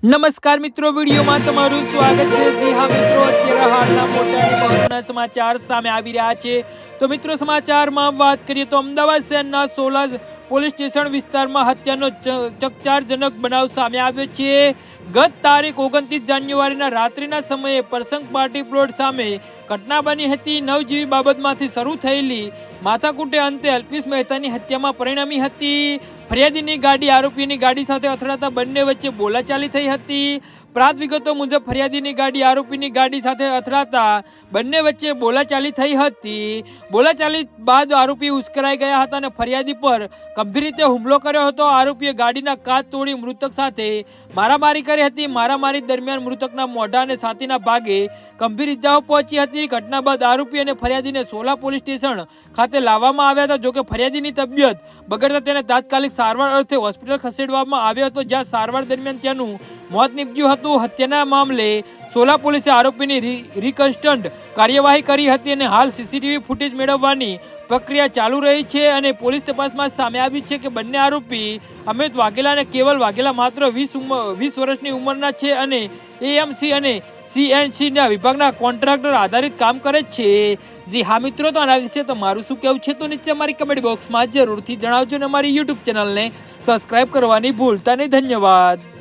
નમસ્કાર મિત્રો, વિડીયોમાં તમારું સ્વાગત છે। જી હા મિત્રો, અત્યારે હાલના મોટા અને મહત્વના સમાચાર સામે આવી રહ્યા છે। તો મિત્રો, સમાચારમાં વાત કરીએ તો અમદાવાદ શહેરના સોલા પોલીસ સ્ટેશન વિસ્તારમાં હત્યાનો ચકચારજનક બનાવ સામે આવ્યો છે। ગત તારીખ 29 જાન્યુઆરીના રાત્રિના સમયે પ્રસંગ પાર્ટી પ્લોટ સામે ઘટના બની હતી। નવજીવી બાબતમાંથી શરૂ થયેલી માથાકૂટે અંતે અલ્પેશ મહેતાની હત્યામાં પરિણમી હતી। ફરિયાદીની ગાડી આરોપીની ગાડી સાથે અથડાતા બંને વચ્ચે બોલાચાલી થઈ હતી। પ્રાપ્ત વિગતો મુજબ ફરિયાદીની ગાડી આરોપીની ગાડી સાથે અથડાતા બંને વચ્ચે બોલાચાલી થઈ હતી। બોલાચાલી બાદ આરોપી ઉશ્કેરાઈ ગયા હતા અને ફરિયાદી પર ગંભીર રીતે હુમલો કર્યો હતો। આરોપીએ ગાડીના કાચ તોડી મૃતક સાથે મારામારી કરી હતી। મારામારી દરમિયાન મૃતકના મોઢા અને છાતીના ભાગે ગંભીર ઇજાઓ પહોંચી હતી। ઘટના બાદ આરોપી અને ફરિયાદીને સોલા પોલીસ સ્ટેશન ખાતે લાવવામાં આવ્યા હતા। જોકે ફરિયાદીની તબિયત બગડતા તેને તાત્કાલિક સારવાર અર્થે હોસ્પિટલ ખસેડવામાં આવ્યો હતો, જ્યાં સારવાર દરમિયાન તેનું મોત નીપજ્યું હતું। હત્યાના મામલે સોલા પોલીસે આરોપીની રિકન્સ્ટ્રક્ટ કાર્યવાહી કરી હતી અને હાલ સીસીટીવી ફૂટેજ મેળવવાની પ્રક્રિયા ચાલુ રહી છે અને પોલીસ તપાસમાં સામે આવ્યું છે કે બંને આરોપી અમિત વાઘેલા અને કેવલ વાઘેલા માત્ર 20 વર્ષની ઉંમરના છે અને એએમસી અને સીએનસી ના વિભાગના કોન્ટ્રાક્ટર આધારિત કામ કરે છે। જી હા મિત્રો, તો આના વિશે તમારું શું કહેવું છે તો નીચે અમારી કમેન્ટ બોક્સમાં જરૂરથી જણાવજો અને અમારી યુટ્યુબ ચેનલને સબસ્ક્રાઇબ કરવાની ભૂલતા નહીં। ધન્યવાદ।